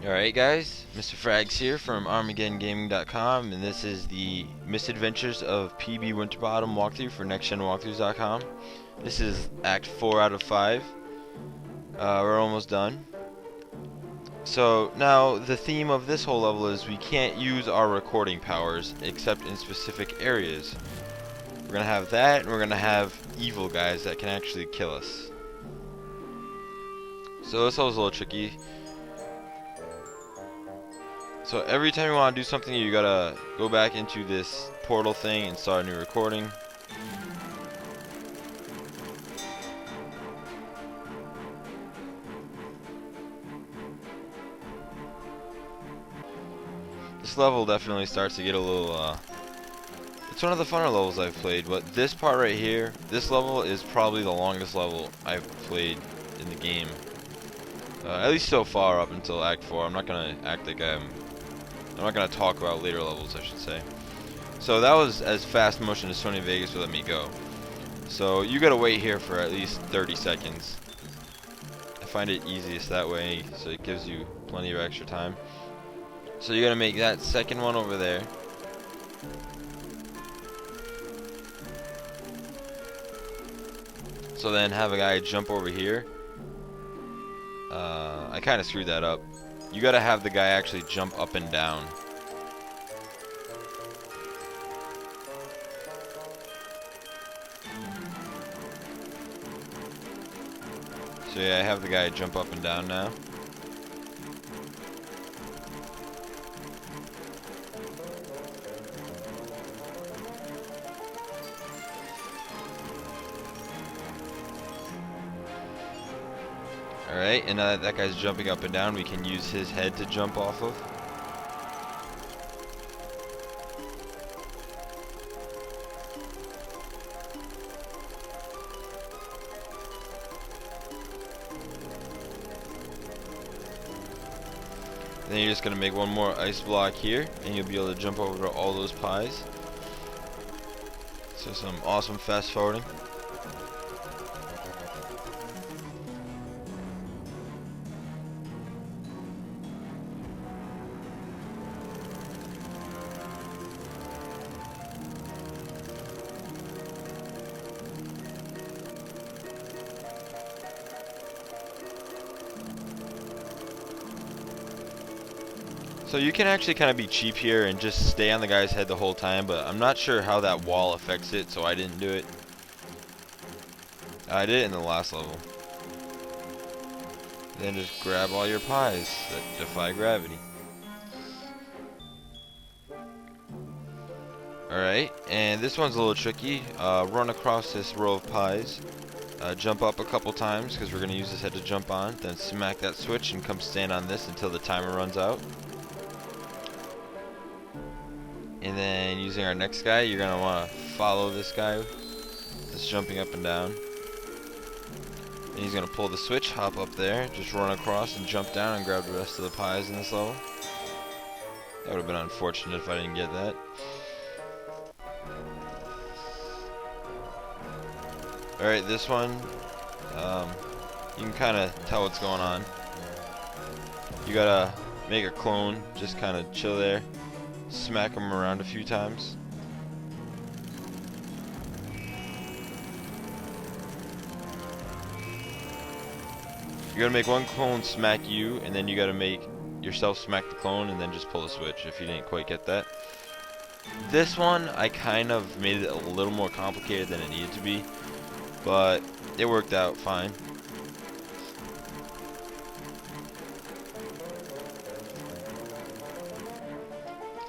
Alright guys, Mr. Frags here from ArmageddonGaming.com, and this is the Misadventures of P.B. Winterbottom walkthrough for NextGenWalkthroughs.com. This is Act 4 out of 5. We're almost done. So now the theme of this whole level is we can't use our recording powers except in specific areas. We're gonna have that, and we're gonna have evil guys that can actually kill us. So this level's a little tricky. So every time you want to do something, you gotta go back into this portal thing and start a new recording. This level definitely starts to get a little, it's one of the funner levels I've played, but this part right here, this level is probably the longest level I've played in the game. At least so far up until Act 4. I'm not gonna act like I'm not going to talk about later levels, I should say. So that was as fast motion as Sony Vegas would let me go. So you got to wait here for at least 30 seconds. I find it easiest that way, so it gives you plenty of extra time. So you got to make that second one over there. So then have a guy jump over here. I kind of screwed that up. You gotta have the guy actually jump up and down. So yeah, I have the guy jump up and down now. Alright, and now that that guy's jumping up and down, we can use his head to jump off of. Then you're just going to make one more ice block here, and you'll be able to jump over to all those pies. So some awesome fast forwarding. So you can actually kind of be cheap here and just stay on the guy's head the whole time, but I'm not sure how that wall affects it, so I didn't do it. I did it in the last level. Then just grab all your pies that defy gravity. Alright, and this one's a little tricky. Run across this row of pies. Jump up a couple times, because we're going to use this head to jump on. Then smack that switch and come stand on this until the timer runs out. And then using our next guy, you're going to want to follow this guy that's jumping up and down. And he's going to pull the switch, hop up there, just run across and jump down and grab the rest of the pies in this level. That would have been unfortunate if I didn't get that. Alright, this one, you can kind of tell what's going on. You gotta make a clone, just kind of chill there. Smack them around a few times. You gotta make one clone smack you, and then you gotta make yourself smack the clone, and then just pull the switch if you didn't quite get that. This one, I kind of made it a little more complicated than it needed to be, but it worked out fine.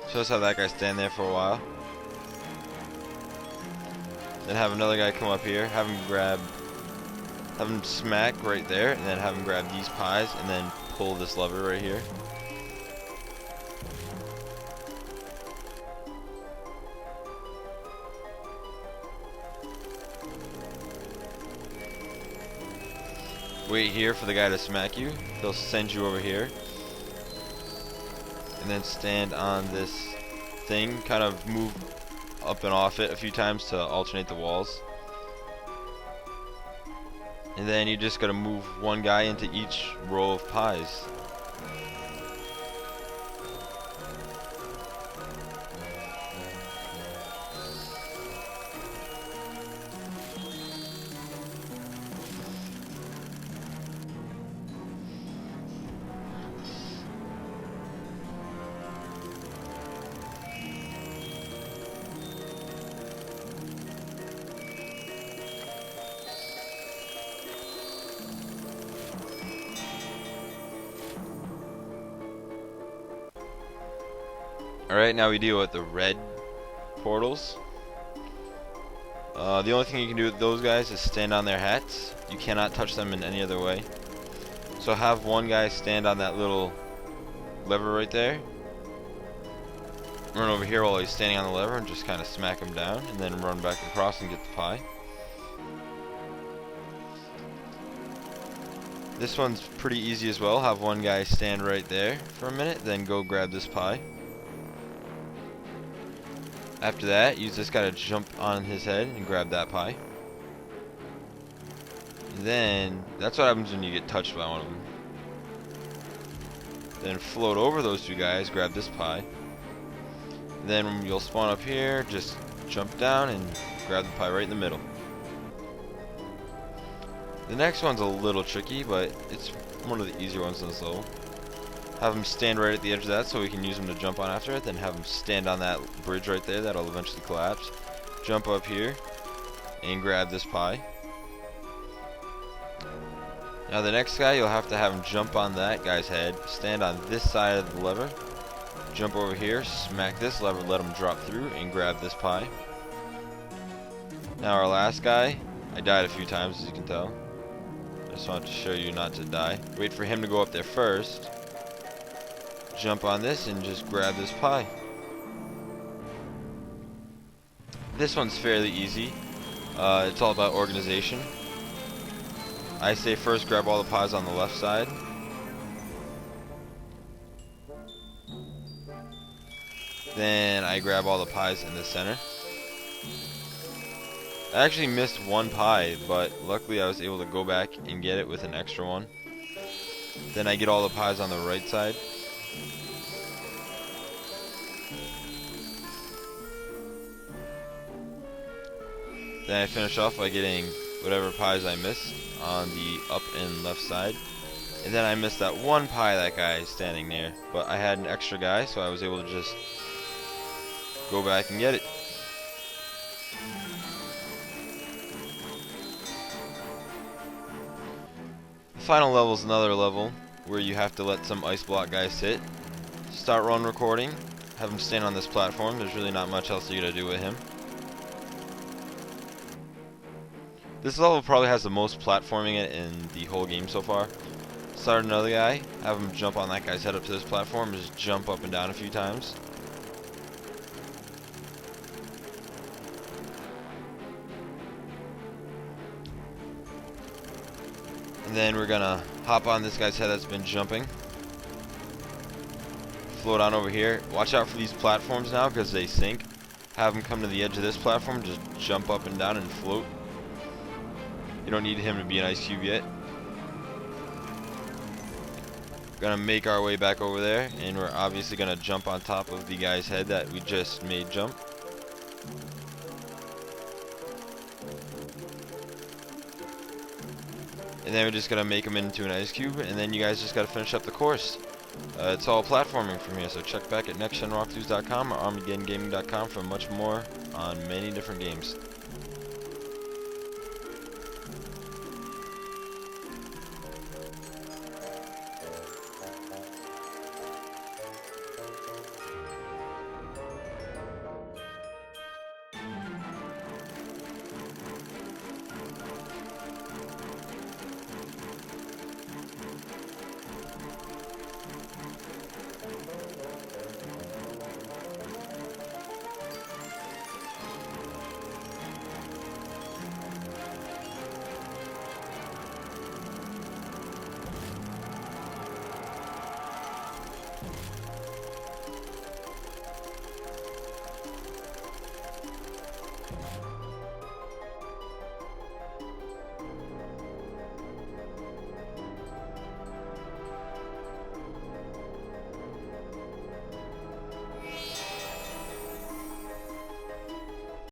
So let's have that guy stand there for a while. Then have another guy come up here, have him smack right there, and then have him grab these pies, and then pull this lever right here. Wait here for the guy to smack you. He'll send you over here. And then stand on this thing, kind of move up and off it a few times to alternate the walls. And then you just gotta move one guy into each row of pies. Alright, now we deal with the red portals. The only thing you can do with those guys is stand on their hats. You cannot touch them in any other way. So have one guy stand on that little lever right there. Run over here while he's standing on the lever and just kind of smack him down, and then run back across and get the pie. This one's pretty easy as well. Have one guy stand right there for a minute, then go grab this pie. After that, use this guy to jump on his head and grab that pie. Then, that's what happens when you get touched by one of them. Then float over those two guys, grab this pie. Then you'll spawn up here, just jump down and grab the pie right in the middle. The next one's a little tricky, but it's one of the easier ones in this level. Have him stand right at the edge of that so we can use him to jump on after it. Then have him stand on that bridge right there that'll eventually collapse. Jump up here and grab this pie. Now the next guy, you'll have to have him jump on that guy's head, stand on this side of the lever, jump over here, smack this lever, let him drop through, and grab this pie. Now our last guy, I died a few times as you can tell. I just wanted to show you not to die. Wait for him to go up there first. Jump on this and just grab this pie. This one's fairly easy. It's all about organization. I say first grab all the pies on the left side. Then I grab all the pies in the center. I actually missed one pie, but luckily I was able to go back and get it with an extra one. Then I get all the pies on the right side. Then I finish off by getting whatever pies I missed on the up and left side. And then I missed that one pie that guy is standing there. But I had an extra guy, so I was able to just go back and get it. The final level is another level where you have to let some ice block guys sit. Start run recording. Have him stand on this platform. There's really not much else you gotta do with him. This level probably has the most platforming in the whole game so far. Start another guy, have him jump on that guy's head up to this platform, and just jump up and down a few times. And then we're gonna hop on this guy's head that's been jumping. Float on over here. Watch out for these platforms now because they sink. Have him come to the edge of this platform, just jump up and down and float. You don't need him to be an ice cube yet. Gonna make our way back over there, and we're obviously gonna jump on top of the guy's head that we just made jump. And then we're just gonna make him into an ice cube, and then you guys just gotta finish up the course. It's all platforming from here, so check back at nextgenwalkthroughs.com or ArmageddonGaming.com for much more on many different games.